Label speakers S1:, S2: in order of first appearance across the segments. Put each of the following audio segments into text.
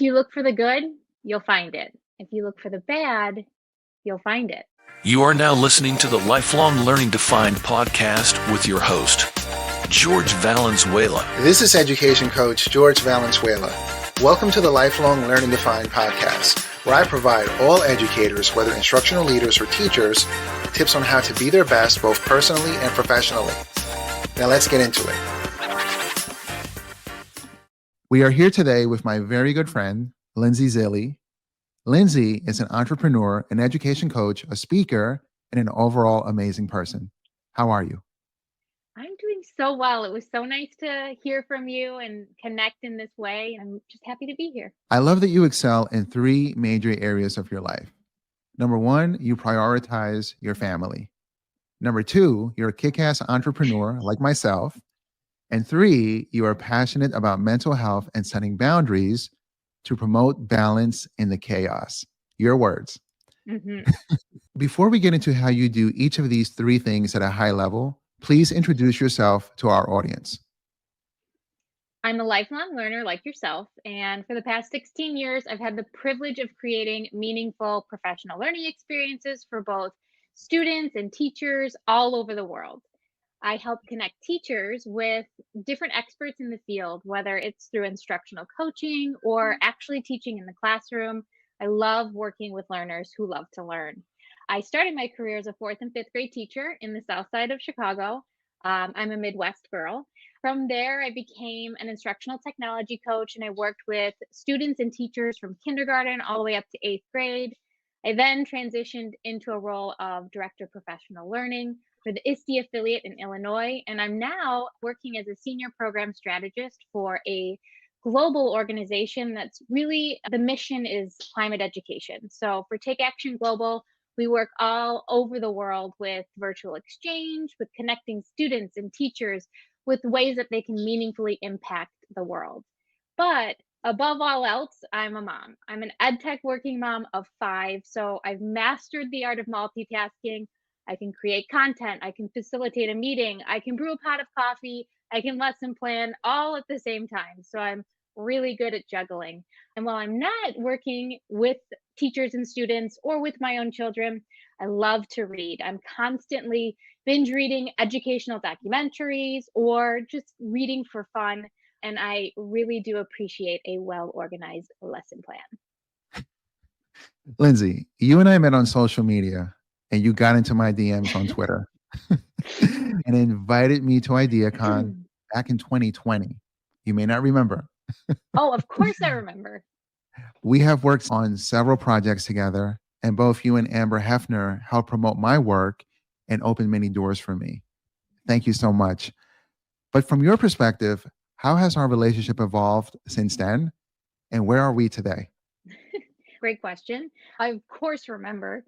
S1: you look for the good, you'll find it. If you look for the bad, you'll find it.
S2: You are now listening to the Lifelong Learning Defined podcast with your host, George Valenzuela.
S3: This is education coach George Valenzuela. Welcome to the Lifelong Learning Defined podcast, where I provide all educators, whether instructional leaders or teachers, tips on how to be their best both personally and professionally. Now let's get into it. We are here today with my very good friend, Lindsay Zilly. Lindsay is an entrepreneur, an education coach, a speaker, and an overall amazing person. How are you?
S1: I'm doing so well. It was so nice to hear from you and connect in this way. I'm just happy to be here.
S3: I love that you excel in three major areas of your life. Number one, you prioritize your family. Number two, you're a kick-ass entrepreneur like myself. And three, you are passionate about mental health and setting boundaries to promote balance in the chaos. Your words.
S1: Mm-hmm.
S3: Before we get into how you do each of these three things at a high level, please introduce yourself to our audience.
S1: I'm a lifelong learner like yourself, and for the past 16 years, I've had the privilege of creating meaningful professional learning experiences for both students and teachers all over the world. I help connect teachers with different experts in the field, whether it's through instructional coaching or actually teaching in the classroom. I love working with learners who love to learn. I started my career as a fourth and fifth grade teacher in the south side of Chicago. I'm a Midwest girl. From there, I became an instructional technology coach, and I worked with students and teachers from kindergarten all the way up to eighth grade. I then transitioned into a role of director of professional learning for the ISTE affiliate in Illinois, and I'm now working as a senior program strategist for a global organization that's really, the mission is climate education. So for Take Action Global, we work all over the world with virtual exchange, with connecting students and teachers with ways that they can meaningfully impact the world. But above all else, I'm a mom. I'm an ed tech working mom of 5. So I've mastered the art of multitasking. I can create content. I can facilitate a meeting. I can brew a pot of coffee. I can lesson plan all at the same time. So I'm really good at juggling. And while I'm not working with teachers and students or with my own children, I love to read. I'm constantly binge reading educational documentaries or just reading for fun. And I really do appreciate a well-organized lesson plan.
S3: Lindsay, you and I met on social media, and you got into my DMs on Twitter and invited me to IdeaCon back in 2020. You may not remember.
S1: Oh, of course I remember.
S3: We have worked on several projects together, and both you and Amber Hefner helped promote my work and open many doors for me. Thank you so much. But from your perspective, how has our relationship evolved since then? And where are we today?
S1: Great question. I, of course, remember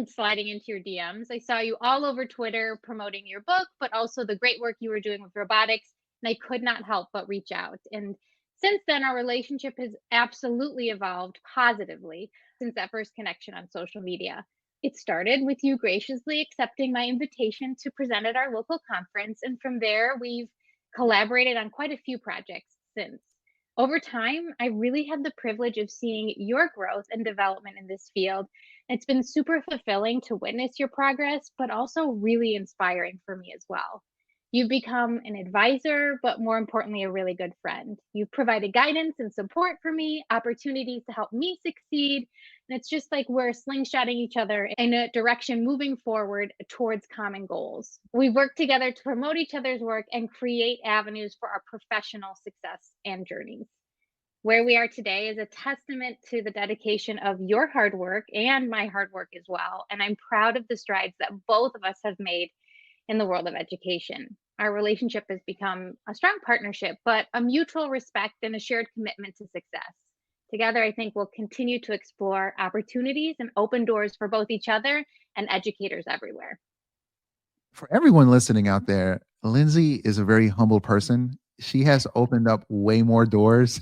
S1: sliding into your DMs. I saw you all over Twitter promoting your book, but also the great work you were doing with robotics. And I could not help but reach out. And since then, our relationship has absolutely evolved positively since that first connection on social media. It started with you graciously accepting my invitation to present at our local conference. And from there, we've collaborated on quite a few projects since. Over time, I really had the privilege of seeing your growth and development in this field. It's been super fulfilling to witness your progress, but also really inspiring for me as well. You've become an advisor, but more importantly, a really good friend. You've provided guidance and support for me, opportunities to help me succeed. And it's just like we're slingshotting each other in a direction moving forward towards common goals. We've worked together to promote each other's work and create avenues for our professional success and journeys. Where we are today is a testament to the dedication of your hard work and my hard work as well. And I'm proud of the strides that both of us have made in the world of education. Our relationship has become a strong partnership, but a mutual respect and a shared commitment to success. Together, I think we'll continue to explore opportunities and open doors for both each other and educators everywhere.
S3: For everyone listening out there, Lindsay is a very humble person. She has opened up way more doors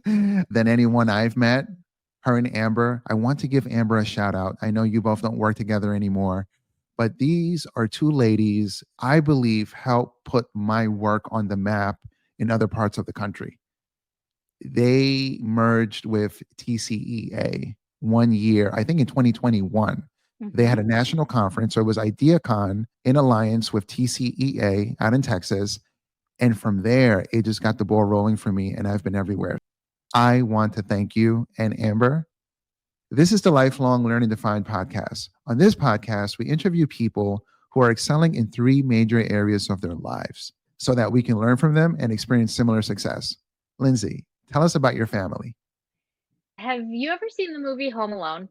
S3: than anyone I've met. Her and Amber. I want to give Amber a shout out. I know you both don't work together anymore, but these are two ladies I believe help put my work on the map in other parts of the country. They merged with TCEA 1 year, I think in 2021. They
S1: Hmm.
S3: had a national conference. So it was IdeaCon in alliance with TCEA out in Texas. And from there, it just got the ball rolling for me, and I've been everywhere. I want to thank you and Amber. This is the Lifelong Learning Defined podcast. On this podcast, we interview people who are excelling in three major areas of their lives so that we can learn from them and experience similar success. Lindsay, tell us about your family.
S1: Have you ever seen the movie Home Alone?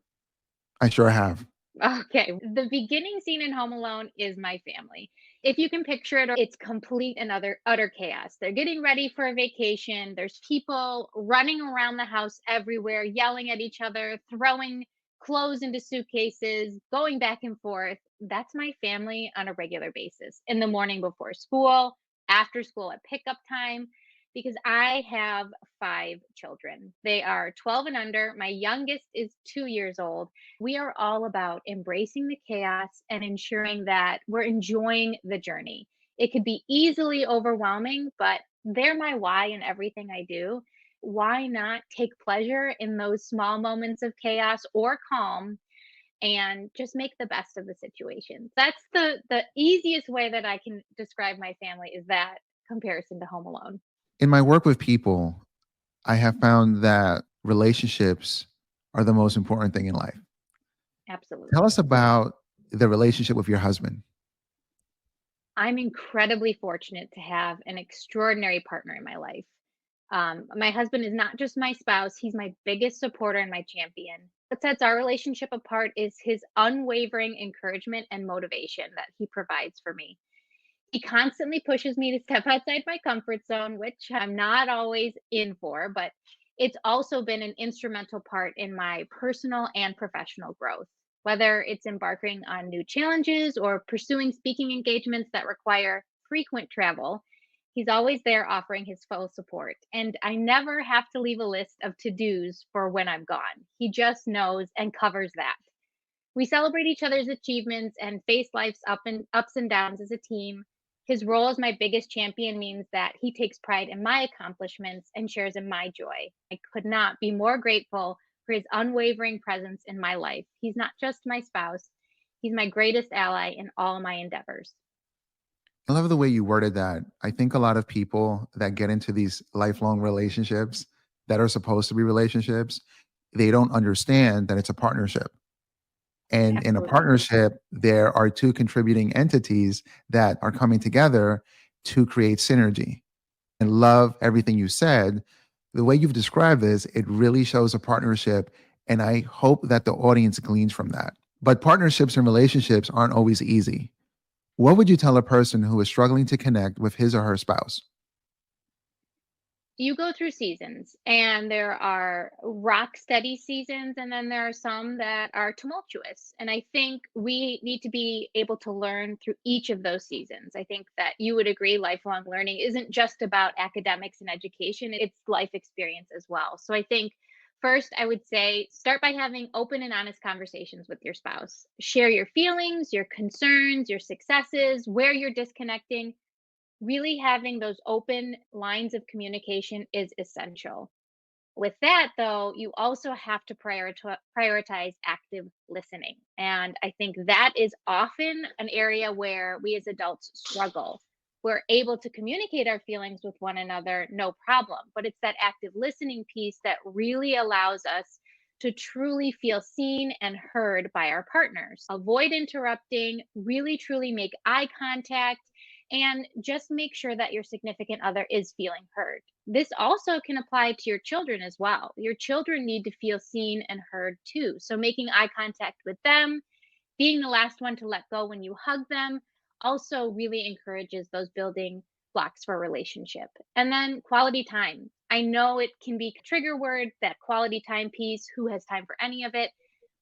S3: I sure have.
S1: Okay, the beginning scene in Home Alone is my family. If you can picture it, it's complete and utter chaos. They're getting ready for a vacation. There's people running around the house everywhere, yelling at each other, throwing clothes into suitcases, going back and forth. That's my family on a regular basis. In the morning before school, after school at pickup time, because I have five children. They are 12 and under. My youngest is 2 years old. We are all about embracing the chaos and ensuring that we're enjoying the journey. It could be easily overwhelming, but they're my why in everything I do. Why not take pleasure in those small moments of chaos or calm and just make the best of the situation? That's the easiest way that I can describe my family, is that comparison to Home Alone.
S3: In my work with people, I have found that relationships are the most important thing in life. Tell
S1: Absolutely.
S3: us about the relationship with your husband.
S1: I'm incredibly fortunate to have an extraordinary partner in my life. My husband is not just my spouse, he's my biggest supporter and my champion. What sets our relationship apart is his unwavering encouragement and motivation that he provides for me. He constantly pushes me to step outside my comfort zone, which I'm not always in for, but it's also been an instrumental part in my personal and professional growth. Whether it's embarking on new challenges or pursuing speaking engagements that require frequent travel, he's always there offering his full support. And I never have to leave a list of to dos for when I'm gone. He just knows and covers that. We celebrate each other's achievements and face life's ups and downs as a team. His role as my biggest champion means that he takes pride in my accomplishments and shares in my joy. I could not be more grateful for his unwavering presence in my life. He's not just my spouse, he's my greatest ally in all my endeavors.
S3: I love the way you worded that. I think a lot of people that get into these lifelong relationships that are supposed to be relationships, they don't understand that it's a partnership. And in a
S1: Absolutely.
S3: partnership, there are two contributing entities that are coming together to create synergy. And love everything you said. The way you've described this, it really shows a partnership. And I hope that the audience gleans from that. But partnerships and relationships aren't always easy. What would you tell a person who is struggling to connect with his or her spouse?
S1: You go through seasons, and there are rock steady seasons, and then there are some that are tumultuous. And I think we need to be able to learn through each of those seasons. I think that you would agree lifelong learning isn't just about academics and education, it's life experience as well. So I think first, I would say start by having open and honest conversations with your spouse. Share your feelings, your concerns, your successes, where you're disconnecting. Really having those open lines of communication is essential. With that, though, you also have to prioritize active listening. And I think that is often an area where we as adults struggle. We're able to communicate our feelings with one another, no problem. But it's that active listening piece that really allows us to truly feel seen and heard by our partners. Avoid interrupting, really truly make eye contact, and just make sure that your significant other is feeling heard. This also can apply to your children as well. Your children need to feel seen and heard too. So, making eye contact with them, being the last one to let go when you hug them, also really encourages those building blocks for a relationship. And then quality time. I know it can be a trigger word, that quality time piece. Who has time for any of it?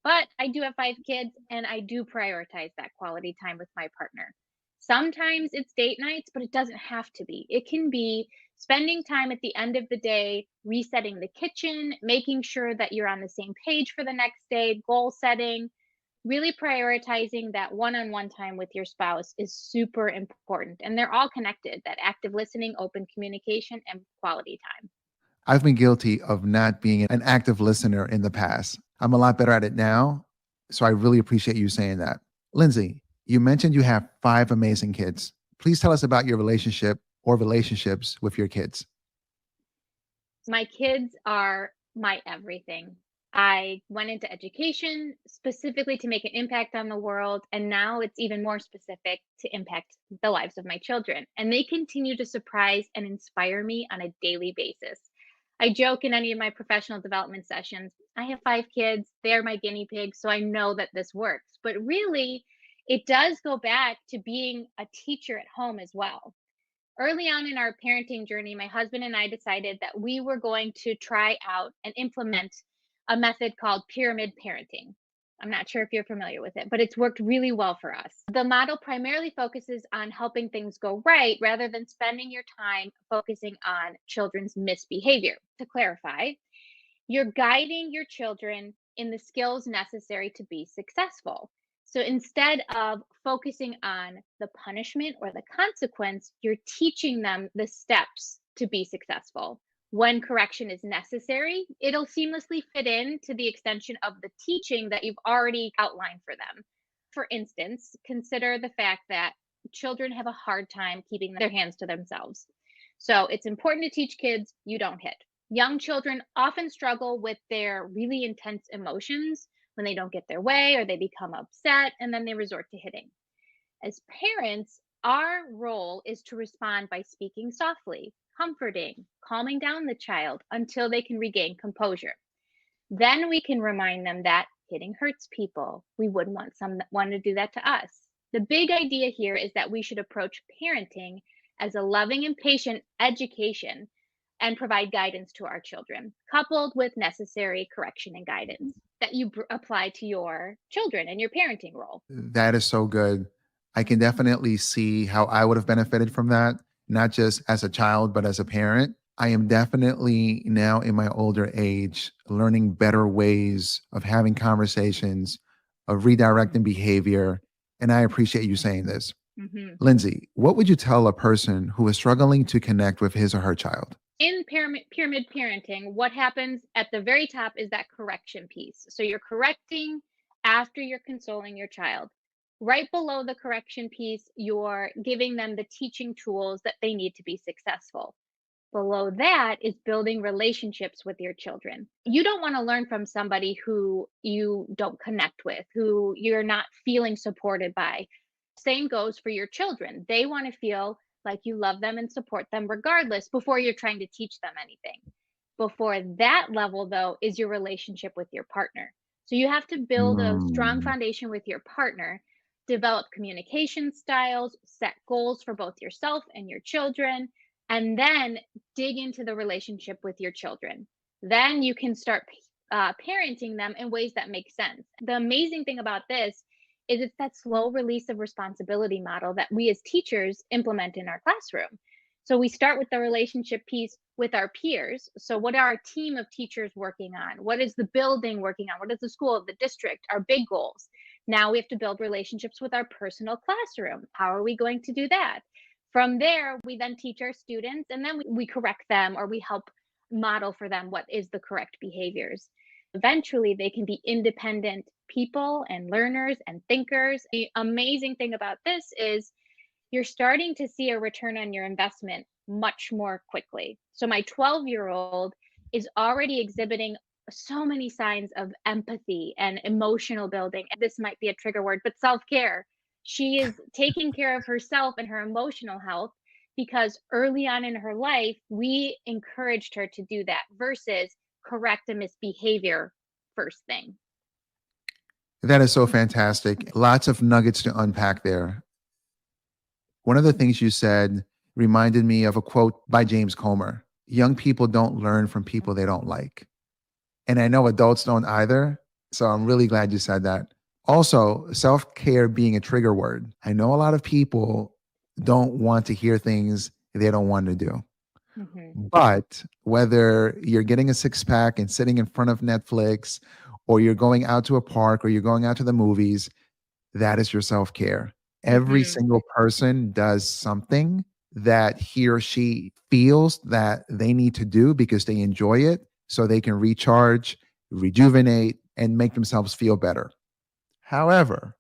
S1: But I do have five kids, and I do prioritize that quality time with my partner. Sometimes it's date nights, but it doesn't have to be. It can be spending time at the end of the day, resetting the kitchen, making sure that you're on the same page for the next day, goal setting. Really prioritizing that one on one time with your spouse is super important. And they're all connected, that active listening, open communication, and quality time.
S3: I've been guilty of not being an active listener in the past. I'm a lot better at it now. So I really appreciate you saying that. Lindsay, you mentioned you have 5 amazing kids. Please tell us about your relationship or relationships with your kids.
S1: My kids are my everything. I went into education specifically to make an impact on the world, and now it's even more specific to impact the lives of my children. And they continue to surprise and inspire me on a daily basis. I joke in any of my professional development sessions, I have 5 kids, they're my guinea pigs, so I know that this works. But really, it does go back to being a teacher at home as well. Early on in our parenting journey, my husband and I decided that we were going to try out and implement a method called pyramid parenting. I'm not sure if you're familiar with it, but it's worked really well for us. The model primarily focuses on helping things go right rather than spending your time focusing on children's misbehavior. To clarify, you're guiding your children in the skills necessary to be successful. So instead of focusing on the punishment or the consequence, you're teaching them the steps to be successful. When correction is necessary, it'll seamlessly fit in to the extension of the teaching that you've already outlined for them. For instance, consider the fact that children have a hard time keeping their hands to themselves. So it's important to teach kids you don't hit. Young children often struggle with their really intense emotions when they don't get their way or they become upset and then they resort to hitting. As parents, our role is to respond by speaking softly, comforting, calming down the child until they can regain composure. Then we can remind them that hitting hurts people. We wouldn't want someone to do that to us. The big idea here is that we should approach parenting as a loving and patient education and provide guidance to our children, coupled with necessary correction and guidance that you apply to your children and your parenting role.
S3: That is so good. I can definitely see how I would have benefited from that, not just as a child, but as a parent. I am definitely now in my older age learning better ways of having conversations, of redirecting behavior. And I appreciate you saying this.
S1: Mhm.
S3: Lindsay, what would you tell a person who is struggling to connect with his or her child?
S1: In pyramid parenting, what happens at the very top is that correction piece. So you're correcting after you're consoling your child. Right below the correction piece, you're giving them the teaching tools that they need to be successful. Below that is building relationships with your children. You don't want to learn from somebody who you don't connect with, who you're not feeling supported by. Same goes for your children. They want to feel like you love them and support them regardless before you're trying to teach them anything. Before that level, though, is your relationship with your partner. So you have to build a strong
S3: Mm,
S1: foundation with your partner, develop communication styles, set goals for both yourself and your children, and then dig into the relationship with your children. Then you can start parenting them in ways that make sense. The amazing thing about this is it's that slow release of responsibility model that we as teachers implement in our classroom. So we start with the relationship piece with our peers. So what are our team of teachers working on? What is the building working on? What is the school, the district, our big goals? Now we have to build relationships with our personal classroom. How are we going to do that? From there, we then teach our students and then we correct them or we help model for them what is the correct behaviors. Eventually, they can be independent people and learners and thinkers. The amazing thing about this is you're starting to see a return on your investment much more quickly. So, my 12-year-old is already exhibiting so many signs of empathy and emotional building. This might be a trigger word, but self care. She is taking care of herself and her emotional health because early on in her life, we encouraged her to do that versus correct a misbehavior first thing.
S3: that is so fantastic. Lots of nuggets to unpack there. One of the things you said reminded me of a quote by James Comer: young people don't learn from people they don't like. And I know adults don't either. So I'm really glad you said that. Also, self care being a trigger word. I know a lot of people don't want to hear things they don't want to do.
S1: Mhm.
S3: But whether you're getting a six pack and sitting in front of Netflix, or you're going out to a park, or you're going out to the movies, that is your self care. Every
S1: Mhm.
S3: single person does something that he or she feels that they need to do because they enjoy it so they can recharge, rejuvenate, and make themselves feel better. However,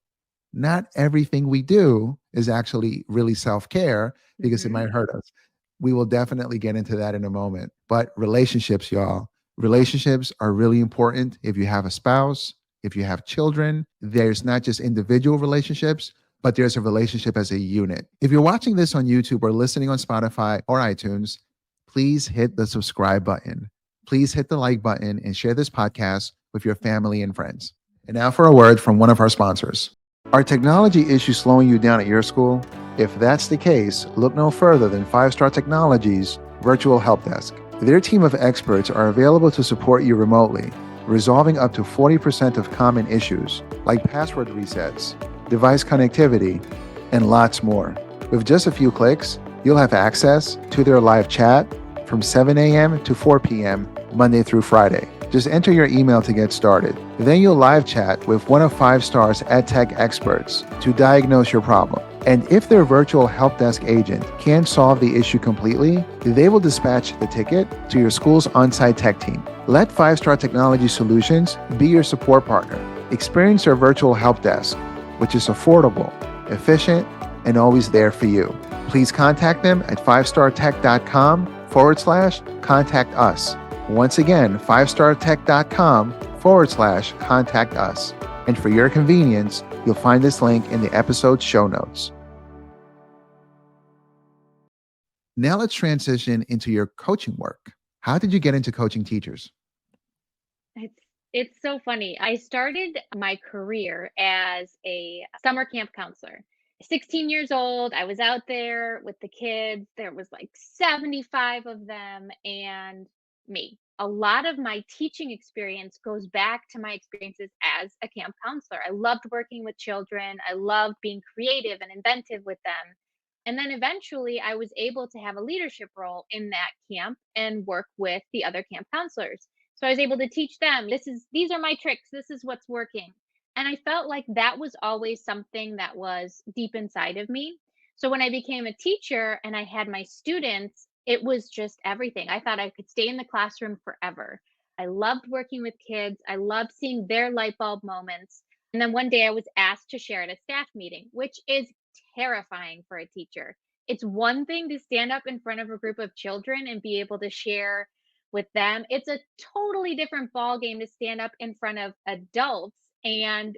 S3: not everything we do is actually really self care because it
S1: Hmm.
S3: might hurt us. We will definitely get into that in a moment. But relationships, y'all, relationships are really important. If you have a spouse, if you have children, there's not just individual relationships, but there's a relationship as a unit. If you're watching this on YouTube or listening on Spotify or iTunes, please hit the subscribe button. Please hit the like button and share this podcast with your family and friends. And now for a word from one of our sponsors. Are technology issues slowing you down at your school? If that's the case, look no further than 5-Star Technologies Virtual Help Desk. Their team of experts are available to support you remotely, resolving up to 40% of common issues like password resets, device connectivity, and lots more. With just a few clicks, you'll have access to their live chat from 7 a.m. to 4 p.m. Monday through Friday. Just enter your email to get started. Then you'll live chat with one of 5-Star's EdTech experts to diagnose your problem. And if their virtual help desk agent can't solve the issue completely, they will dispatch the ticket to your school's on-site tech team. Let 5-Star Technology Solutions be your support partner. Experience their virtual help desk, which is affordable, efficient, and always there for you. Please contact them at 5startech.com/contact us. Once again, 5startech.com/contact us. And for your convenience, you'll find this link in the episode's show notes. Now let's transition into your coaching work. How did you get into coaching teachers?
S1: It's so funny. I started my career as a summer camp counselor. 16 years old, I was out there with the kids. There was like 75 of them and me. A lot of my teaching experience goes back to my experiences as a camp counselor. I loved working with children. I loved being creative and inventive with them. And then eventually I was able to have a leadership role in that camp and work with the other camp counselors. So I was able to teach them, these are my tricks, this is what's working. And I felt like that was always something that was deep inside of me. So when I became a teacher and I had my students, it was just everything. I thought I could stay in the classroom forever. I loved working with kids. I loved seeing their light bulb moments. And then one day I was asked to share at a staff meeting, which is terrifying for a teacher. It's one thing to stand up in front of a group of children and be able to share with them. It's a totally different ball game to stand up in front of adults and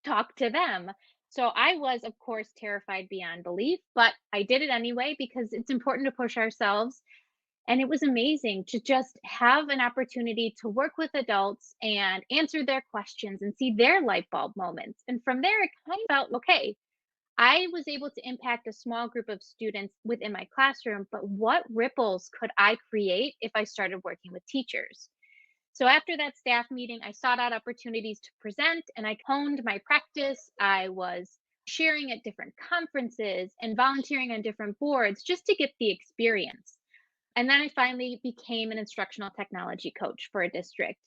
S1: talk to them. So I was, of course, terrified beyond belief, but I did it anyway because it's important to push ourselves. And it was amazing to just have an opportunity to work with adults and answer their questions and see their light bulb moments. And from there, it kind of felt okay. I was able to impact a small group of students within my classroom, but what ripples could I create if I started working with teachers? So after that staff meeting, I sought out opportunities to present and I honed my practice. I was sharing at different conferences and volunteering on different boards just to get the experience. And then I finally became an instructional technology coach for a district.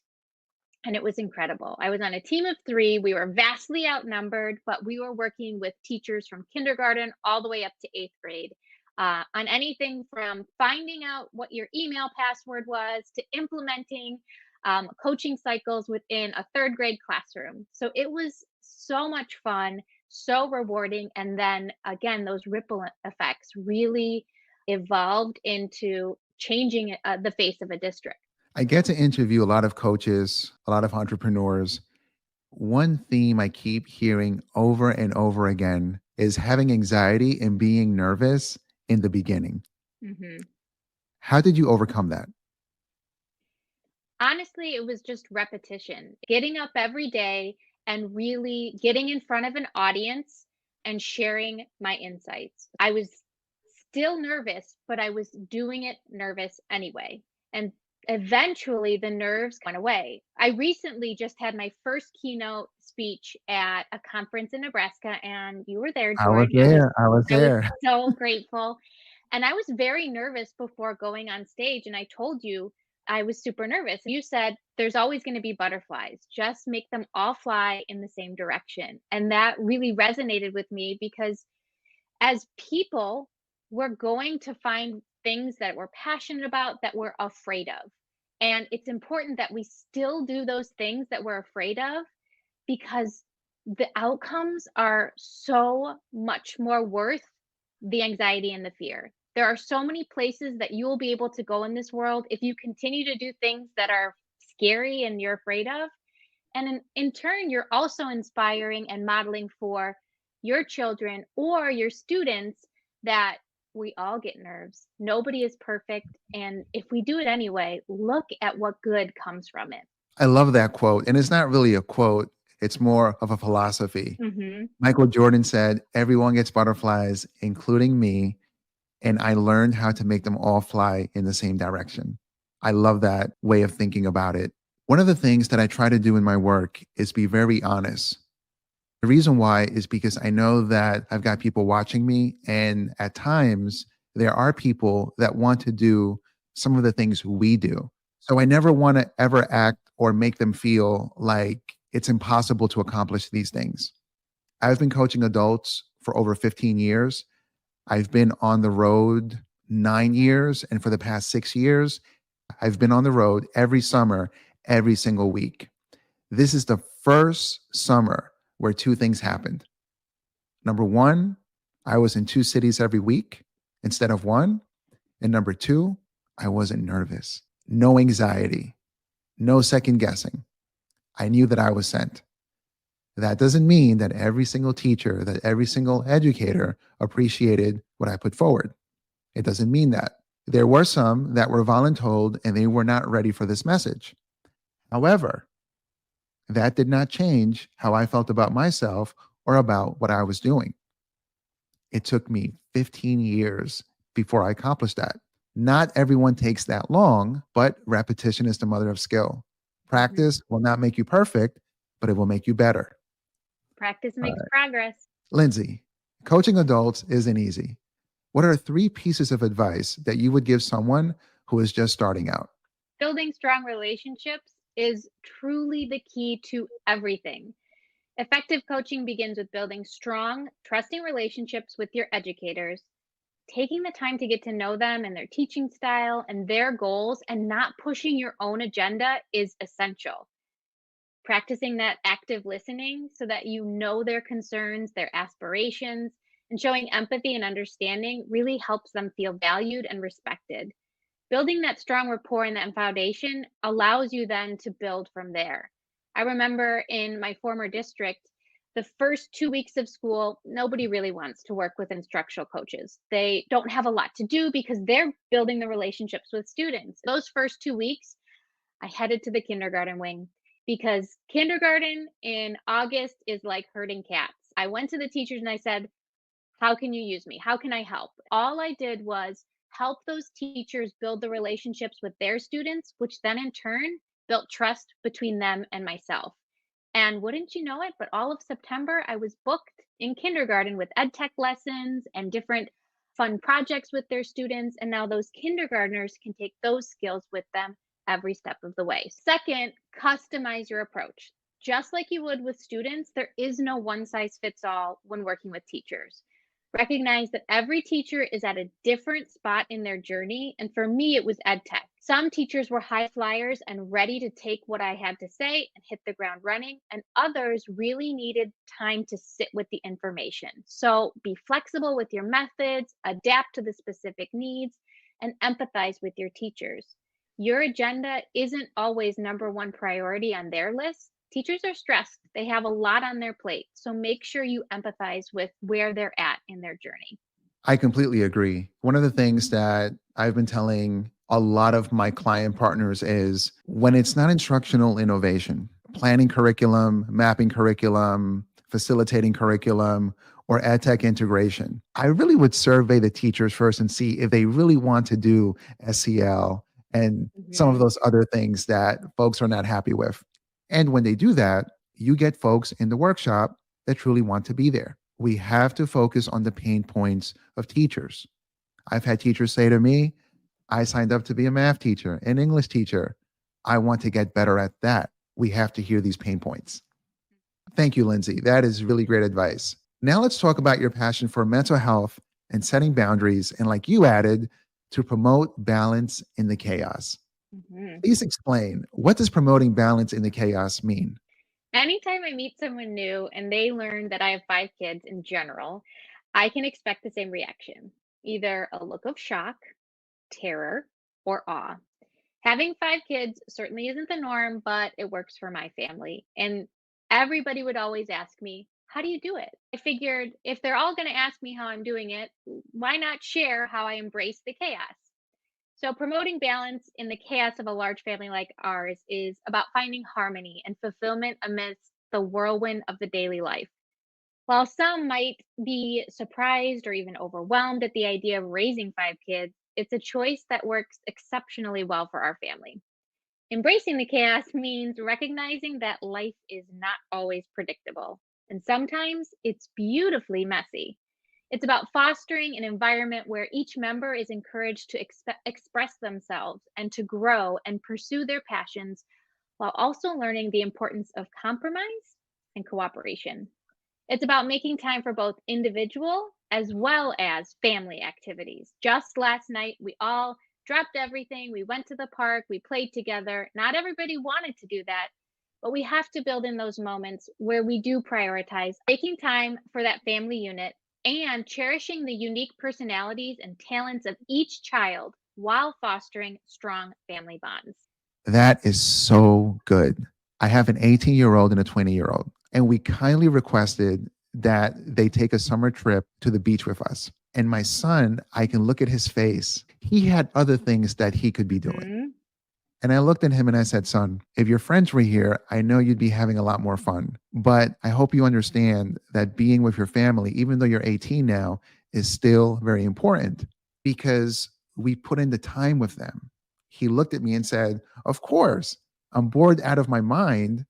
S1: And it was incredible. I was on a team of 3. We were vastly outnumbered, but we were working with teachers from kindergarten all the way up to 8th grade, on anything from finding out what your email password was to implementing coaching cycles within a 3rd grade classroom. So it was so much fun, so rewarding. And then again, those ripple effects really evolved into changing the face of a district.
S3: I get to interview a lot of coaches, a lot of entrepreneurs. One theme I keep hearing over and over again is having anxiety and being nervous in the beginning.
S1: Mhm.
S3: How did you overcome that?
S1: Honestly, it was just repetition. Getting up every day and really getting in front of an audience and sharing my insights. I was still nervous, but I was doing it nervous anyway. And eventually the nerves went away. I recently just had my first keynote speech at a conference in Nebraska and you were there,
S3: I was
S1: George.
S3: there. I was
S1: I was
S3: there.
S1: so grateful. And I was very nervous before going on stage. And I told you I was super nervous. You said, there's always going to be butterflies. Just make them all fly in the same direction. And that really resonated with me because as people, we're going to find things that we're passionate about that we're afraid of. And it's important that we still do those things that we're afraid of because the outcomes are so much more worth the anxiety and the fear. There are so many places that you will be able to go in this world if you continue to do things that are scary and you're afraid of. And in turn, you're also inspiring and modeling for your children or your students that we all get nerves. Nobody is perfect. And if we do it anyway, look at what good comes from it.
S3: I love that quote. And it's not really a quote, it's more of a philosophy.
S1: Hmm.
S3: Michael Jordan said, "Everyone gets butterflies, including me, and I learned how to make them all fly in the same direction." I love that way of thinking about it. One of the things that I try to do in my work is be very honest. The reason why is because I know that I've got people watching me, and at times there are people that want to do some of the things we do. So I never want to ever act or make them feel like it's impossible to accomplish these things. I've been coaching adults for over 15 years. I've been on the road 9 years. And for the past 6 years, I've been on the road every summer, every single week. This is the first summer where two things happened. Number one, I was in two cities every week instead of one. And number two, I wasn't nervous, no anxiety, no second guessing. I knew that I was sent. That doesn't mean that every single teacher, that every single educator appreciated what I put forward. It doesn't mean that. There were some that were voluntold and they were not ready for this message. However, that did not change how I felt about myself or about what I was doing. It took me 15 years before I accomplished that. Not everyone takes that long, but repetition is the mother of skill.
S1: Hmm.
S3: Practice will not make you perfect, but it will make you better.
S1: Practice
S3: All
S1: makes
S3: right.
S1: progress.
S3: Lindsay, coaching adults isn't easy. What are three pieces of advice that you would give someone who is just starting out?
S1: Building strong relationships is truly the key to everything. Effective coaching begins with building strong, trusting relationships with your educators, taking the time to get to know them and their teaching style and their goals, and not pushing your own agenda is essential. Practicing that active listening so that you know their concerns, their aspirations, and showing empathy and understanding really helps them feel valued and respected. Building that strong rapport and that foundation allows you then to build from there. I remember in my former district, the first 2 weeks of school, nobody really wants to work with instructional coaches. They don't have a lot to do because they're building the relationships with students. Those first 2 weeks, I headed to the kindergarten wing because kindergarten in August is like herding cats. I went to the teachers and I said, how can you use me? How can I help? All I did was help those teachers build the relationships with their students, which then in turn built trust between them and myself. And wouldn't you know it, but all of September, I was booked in kindergarten with ed tech lessons and different fun projects with their students. And now those kindergartners can take those skills with them every step of the way. Second, customize your approach. Just like you would with students, there is no one size fits all when working with teachers. Recognize that every teacher is at a different spot in their journey. And for me, it was ed tech. Some teachers were high flyers and ready to take what I had to say and hit the ground running, and others really needed time to sit with the information. So be flexible with your methods, adapt to the specific needs, and empathize with your teachers. Your agenda isn't always number one priority on their list. Teachers are stressed, they have a lot on their plate. So make sure you empathize with where they're at in their journey.
S3: I completely agree. One of the things that I've been telling a lot of my client partners is when it's not instructional innovation, planning curriculum, mapping curriculum, facilitating curriculum, or ed tech integration, I really would survey the teachers first and see if they really want to do SEL and some of
S1: Mhm.
S3: those other things that folks are not happy with. And when they do that, you get folks in the workshop that truly want to be there. We have to focus on the pain points of teachers. I've had teachers say to me, I signed up to be a math teacher, an English teacher. I want to get better at that. We have to hear these pain points. Thank you, Lindsay. That is really great advice. Now let's talk about your passion for mental health and setting boundaries, and like you added, to promote balance in the chaos.
S1: Mhm.
S3: Please explain, what does promoting balance in the chaos mean?
S1: Anytime I meet someone new and they learn that I have 5 kids in general, I can expect the same reaction, either a look of shock, terror, or awe. Having 5 kids certainly isn't the norm, but it works for my family. And everybody would always ask me, how do you do it? I figured if they're all going to ask me how I'm doing it, why not share how I embrace the chaos? So, promoting balance in the chaos of a large family like ours is about finding harmony and fulfillment amidst the whirlwind of the daily life. While some might be surprised or even overwhelmed at the idea of raising 5 kids, it's a choice that works exceptionally well for our family. Embracing the chaos means recognizing that life is not always predictable, and sometimes it's beautifully messy. It's about fostering an environment where each member is encouraged to express themselves and to grow and pursue their passions while also learning the importance of compromise and cooperation. It's about making time for both individual as well as family activities. Just last night, we all dropped everything. We went to the park, we played together. Not everybody wanted to do that, but we have to build in those moments where we do prioritize making time for that family unit and cherishing the unique personalities and talents of each child while fostering strong family bonds.
S3: That is so good. I have an 18-year-old and a 20-year-old, and we kindly requested that they take a summer trip to the beach with us. And my son, I can look at his face. He had other things that he could be doing.
S1: Mhm.
S3: And I looked at him and I said, son, if your friends were here, I know you'd be having a lot more fun. But I hope you understand that being with your family, even though you're 18 now, is still very important because we put in the time with them. He looked at me and said, of course, I'm bored out of my mind,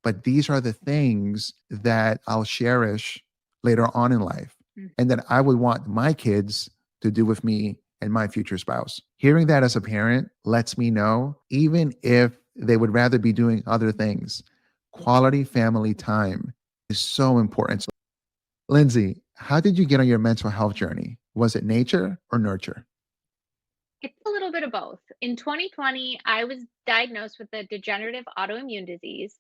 S3: but these are the things that I'll cherish later on in life and that I would want my kids to do with me and my future spouse. Hearing that as a parent lets me know, even if they would rather be doing other things, quality family time is so important. So, Lindsay, how did you get on your mental health journey? Was it nature or nurture?
S1: It's a little bit of both. In 2020, I was diagnosed with a degenerative autoimmune disease,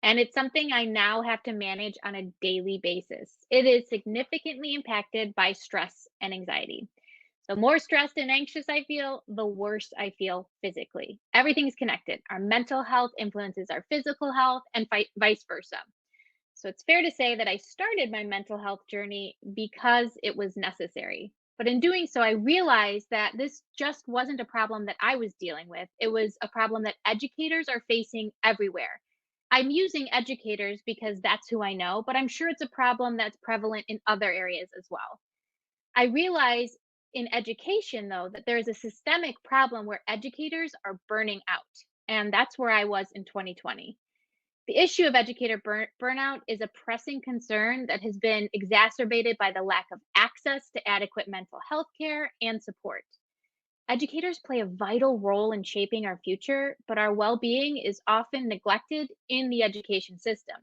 S1: and it's something I now have to manage on a daily basis. It is significantly impacted by stress and anxiety. The more stressed and anxious I feel, the worse I feel physically. Everything's connected. Our mental health influences our physical health and vice versa. So it's fair to say that I started my mental health journey because it was necessary. But in doing so, I realized that this just wasn't a problem that I was dealing with. It was a problem that educators are facing everywhere. I'm using educators because that's who I know, but I'm sure it's a problem that's prevalent in other areas as well. I realize in education, though, that there is a systemic problem where educators are burning out. And that's where I was in 2020. The issue of educator burnout is a pressing concern that has been exacerbated by the lack of access to adequate mental health care and support. Educators play a vital role in shaping our future, but our well being is often neglected in the education system.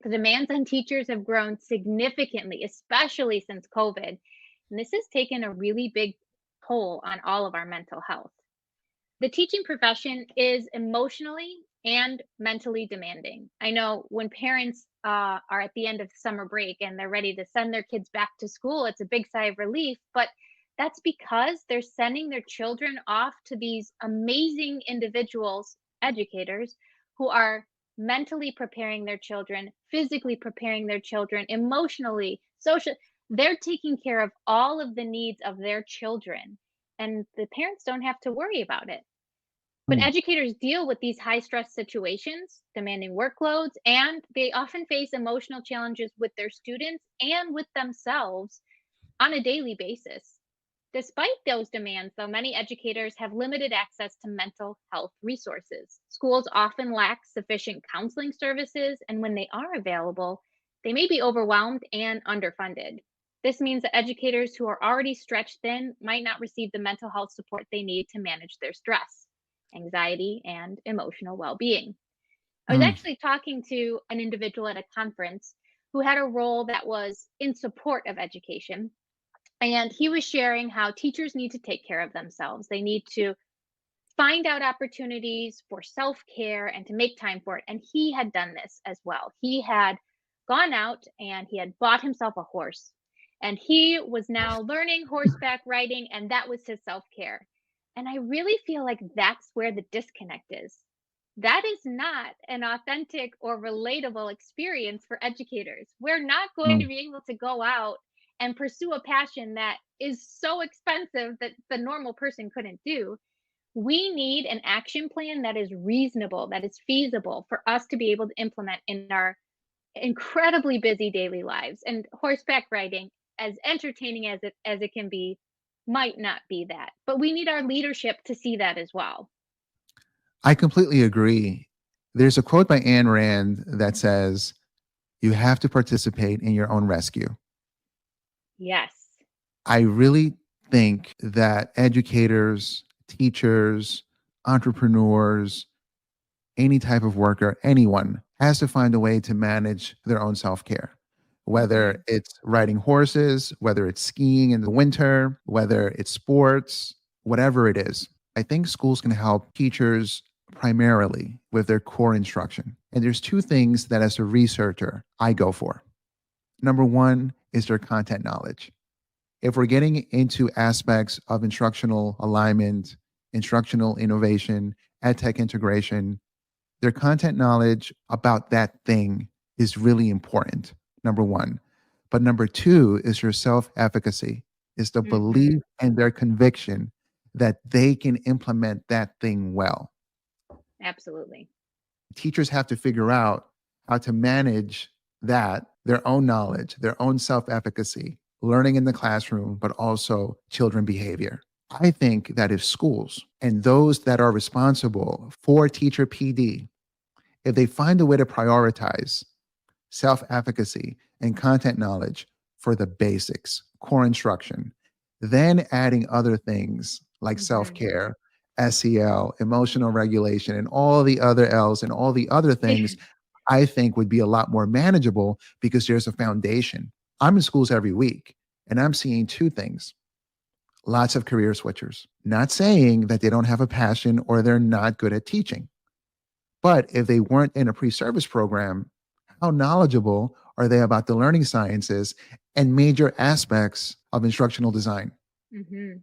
S1: The demands on teachers have grown significantly, especially since COVID, and this has taken a really big toll on all of our mental health. The teaching profession is emotionally and mentally demanding. I know when parents are at the end of summer break and they're ready to send their kids back to school, it's a big sigh of relief, but that's because they're sending their children off to these amazing individuals, educators, who are mentally preparing their children, physically preparing their children, emotionally, social. They're taking care of all of the needs of their children, and the parents don't have to worry about it. But
S3: Hmm.
S1: educators deal with these high stress situations, demanding workloads, and they often face emotional challenges with their students and with themselves on a daily basis. Despite those demands, though, many educators have limited access to mental health resources. Schools often lack sufficient counseling services, and when they are available, they may be overwhelmed and underfunded. This means that educators who are already stretched thin might not receive the mental health support they need to manage their stress, anxiety, and emotional well being. I was
S3: Hmm.
S1: actually talking to an individual at a conference who had a role that was in support of education, And he was sharing how teachers need to take care of themselves. They need to find out opportunities for self care and to make time for it. And he had done this as well. He had gone out and he had bought himself a horse. And he was now learning horseback riding, and that was his self care. And I really feel like that's where the disconnect is. That is not an authentic or relatable experience for educators. We're not going to
S3: Mm.
S1: be able to go out and pursue a passion that is so expensive that the normal person couldn't do. We need an action plan that is reasonable, that is feasible for us to be able to implement in our incredibly busy daily lives. And horseback riding, as entertaining as it can be, might not be that. But we need our leadership to see that as well.
S3: I completely agree. There's a quote by Ayn Rand that says, "You have to participate in your own rescue."
S1: Yes.
S3: I really think that educators, teachers, entrepreneurs, any type of worker, anyone has to find a way to manage their own self care.
S1: Hmm.
S3: Whether it's riding horses, whether it's skiing in the winter, whether it's sports, whatever it is. I think schools can help teachers primarily with their core instruction. And there's two things that, as a researcher, I go for. Number one is their content knowledge. If we're getting into aspects of instructional alignment, instructional innovation, ed tech integration, their content knowledge about that thing is really important, number one. But number two is your self efficacy, is the
S1: Hmm.
S3: belief and their conviction that they can implement that thing well.
S1: Absolutely.
S3: Teachers have to figure out how to manage that, their own knowledge, their own self efficacy, learning in the classroom, but also children behavior. I think that if schools and those that are responsible for teacher PD, if they find a way to prioritize self efficacy and content knowledge for the basics, core instruction, then adding other things like self
S1: Hmm.
S3: care, SEL, emotional regulation, and all the other L's and all the other things, I think would be a lot more manageable because there's a foundation. I'm in schools every week and I'm seeing two things: lots of career switchers, not saying that they don't have a passion or they're not good at teaching. But if they weren't in a pre service program, how knowledgeable are they about the learning sciences and major aspects of instructional design?
S1: Hmm.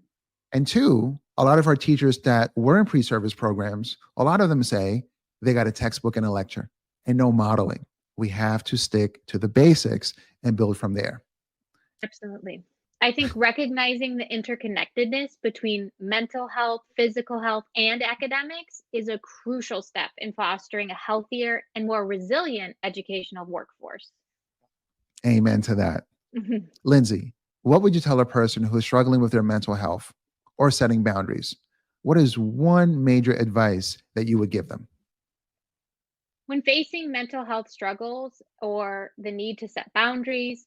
S3: And two, a lot of our teachers that were in pre service programs, a lot of them say they got a textbook and a lecture and no modeling. We have to stick to the basics and build from there.
S1: Absolutely. I think recognizing the interconnectedness between mental health, physical health, and academics is a crucial step in fostering a healthier and more resilient educational workforce.
S3: Amen to that.
S1: Mhm.
S3: Lindsay, what would you tell a person who is struggling with their mental health or setting boundaries? What is one major advice that you would give them?
S1: When facing mental health struggles or the need to set boundaries,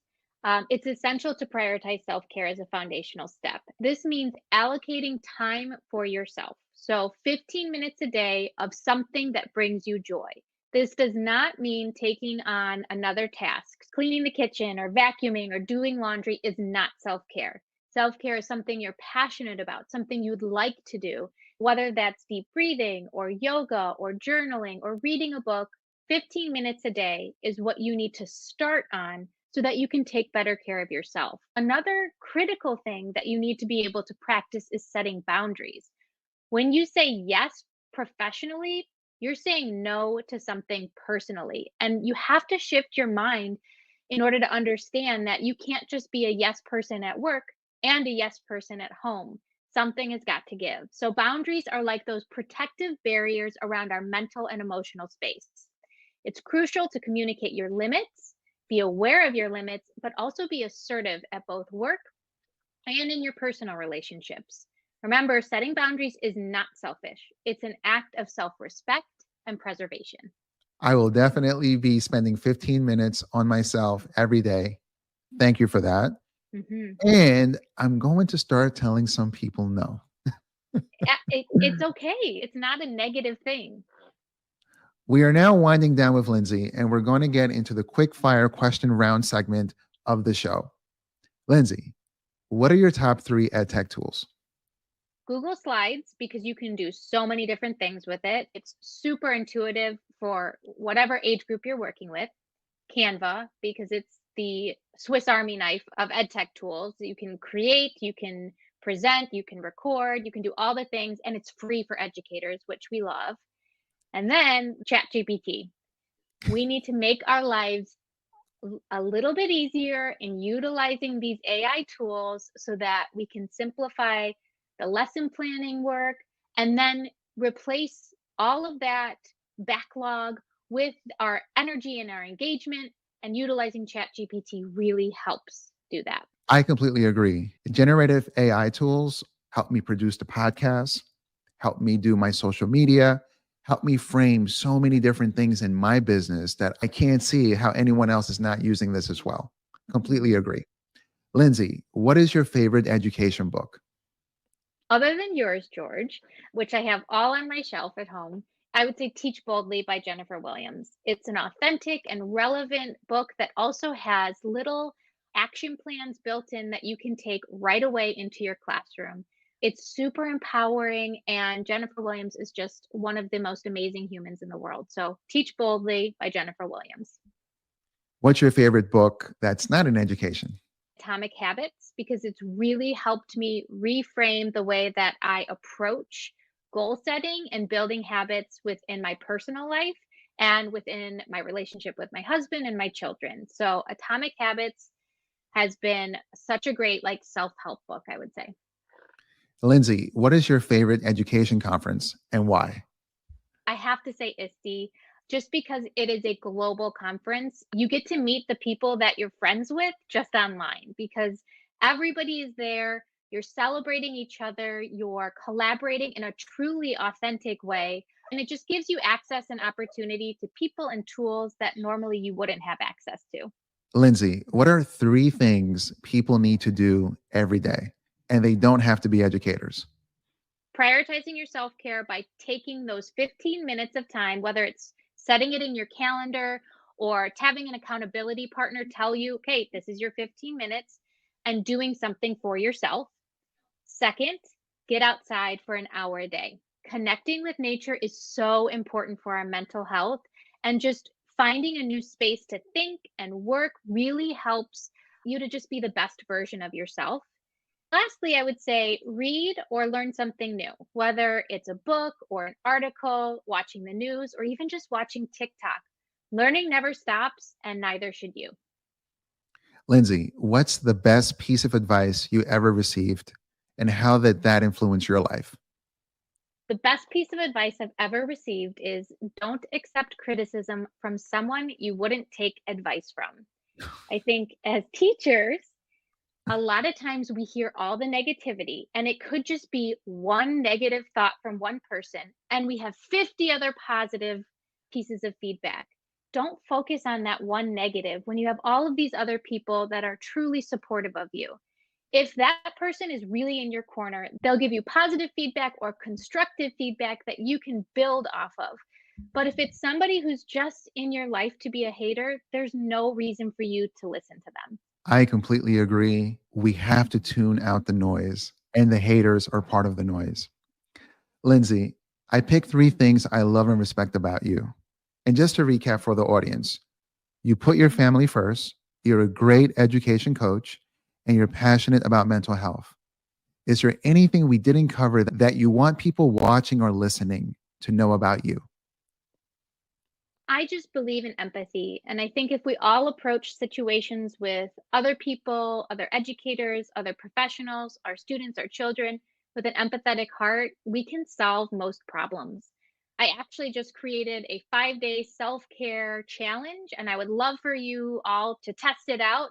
S1: it's essential to prioritize self care as a foundational step. This means allocating time for yourself. So, 15 minutes a day of something that brings you joy. This does not mean taking on another task. Cleaning the kitchen or vacuuming or doing laundry is not self care. Self care is something you're passionate about, something you'd like to do, whether that's deep breathing or yoga or journaling or reading a book. 15 minutes a day is what you need to start on so that you can take better care of yourself. Another critical thing that you need to be able to practice is setting boundaries. When you say yes professionally, you're saying no to something personally. And you have to shift your mind in order to understand that you can't just be a yes person at work and a yes person at home. Something has got to give. So, boundaries are like those protective barriers around our mental and emotional space. It's crucial to communicate your limits, be aware of your limits, but also be assertive at both work and in your personal relationships. Remember, setting boundaries is not selfish, it's an act of self respect and preservation.
S3: I will definitely be spending 15 minutes on myself every day. Thank you for that.
S1: Hmm.
S3: And I'm going to start telling some people no.
S1: It's okay, it's not a negative thing.
S3: We are now winding down with Lindsay, and we're going to get into the quick fire question round segment of the show. Lindsay, What are your top three ed tech tools?
S1: Google Slides, because you can do so many different things with it. It's super intuitive for whatever age group you're working with. Canva, because it's the Swiss Army knife of ed tech tools. You can create, you can present, you can record, you can do all the things, and it's free for educators, which we love. And then ChatGPT. We need to make our lives a little bit easier in utilizing these AI tools so that we can simplify the lesson planning work and then replace all of that backlog with our energy and our engagement. And utilizing ChatGPT really helps do that.
S3: I completely agree. Generative AI tools help me produce the podcast, help me do my social media, help me frame so many different things in my business that I can't see how anyone else is not using this as well. Completely
S1: Mhm.
S3: agree. Lindsay, what is your favorite education book?
S1: Other than yours, George, which I have all on my shelf at home, I would say Teach Boldly by Jennifer Williams. It's an authentic and relevant book that also has little action plans built in that you can take right away into your classroom. It's super empowering, and Jennifer Williams is just one of the most amazing humans in the world. So, Teach Boldly by Jennifer Williams.
S3: What's your favorite book that's not in education?
S1: Atomic Habits, because it's really helped me reframe the way that I approach goal setting and building habits within my personal life and within my relationship with my husband and my children. So Atomic Habits has been such a great like self-help book, I would say.
S3: Lindsay, what is your favorite education conference and why?
S1: I have to say ISTE, just because it is a global conference. You get to meet the people that you're friends with just online because everybody is there. You're celebrating each other, you're collaborating in a truly authentic way. And it just gives you access and opportunity to people and tools that normally you wouldn't have access to.
S3: Lindsay, what are three things people need to do every day? And they don't have to be educators.
S1: Prioritizing your self care by taking those 15 minutes of time, whether it's setting it in your calendar or having an accountability partner tell you, okay, this is your 15 minutes, and doing something for yourself. Second, get outside for an hour a day. Connecting with nature is so important for our mental health, and just finding a new space to think and work really helps you to just be the best version of yourself. Lastly, I would say read or learn something new, whether it's a book or an article, watching the news, or even just watching TikTok. Learning never stops, and neither should you.
S3: Lindsay, what's the best piece of advice you ever received and how did that influence your life?
S1: The best piece of advice I've ever received is don't accept criticism from someone you wouldn't take advice from. I think as teachers, a lot of times we hear all the negativity, and it could just be one negative thought from one person, and we have 50 other positive pieces of feedback. Don't focus on that one negative when you have all of these other people that are truly supportive of you. If that person is really in your corner, they'll give you positive feedback or constructive feedback that you can build off of. But if it's somebody who's just in your life to be a hater, there's no reason for you to listen to them.
S3: I completely agree. We have to tune out the noise, and the haters are part of the noise. Lindsay, I picked three things I love and respect about you. And just to recap for the audience, you put your family first, you're a great education coach, and you're passionate about mental health. Is there anything we didn't cover that you want people watching or listening to know about you?
S1: I just believe in empathy. And I think if we all approach situations with other people, other educators, other professionals, our students, our children, with an empathetic heart, we can solve most problems. I actually just created a 5-day self care challenge, and I would love for you all to test it out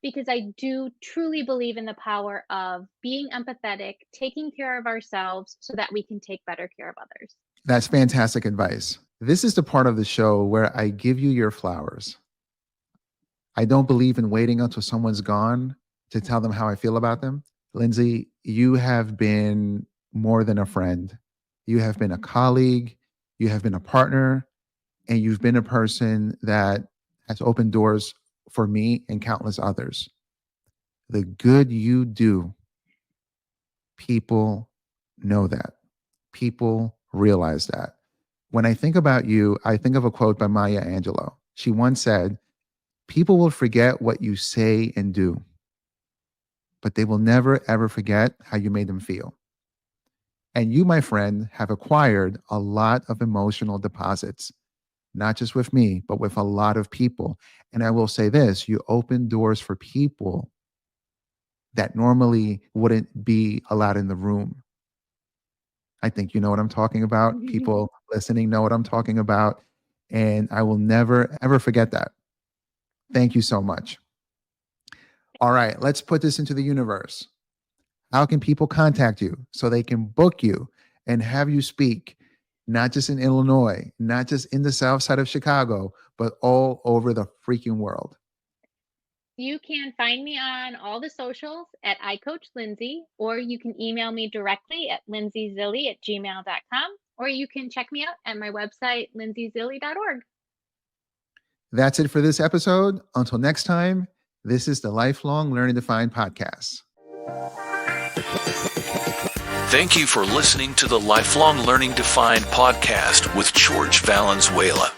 S1: because I do truly believe in the power of being empathetic, taking care of ourselves so that we can take better care of others.
S3: That's fantastic advice. This is the part of the show where I give you your flowers. I don't believe in waiting until someone's gone to tell them how I feel about them. Lindsay, you have been more than a friend. You have been a colleague, you have been a partner, and you've been a person that has opened doors for me and countless others. The good you do, people know that. People realize that. When I think about you, I think of a quote by Maya Angelou. She once said, "People will forget what you say and do, but they will never, ever forget how you made them feel." And you, my friend, have acquired a lot of emotional deposits, not just with me, but with a lot of people. And I will say this, you open doors for people that normally wouldn't be allowed in the room. I think you know what I'm talking about. People listening know what I'm talking about. And I will never, ever forget that. Thank you so much. All right, let's put this into the universe. How can people contact you so they can book you and have you speak, not just in Illinois, not just in the south side of Chicago, but all over the freaking world?
S1: You can find me on all the socials at iCoachLindsay, or you can email me directly at lindsayzilly@gmail.com, or you can check me out at my website, lindsayzilly.org.
S3: That's it for this episode. Until next time, this is the Lifelong Learning Defined podcast.
S2: Thank you for listening to the Lifelong Learning Defined podcast with George Valenzuela.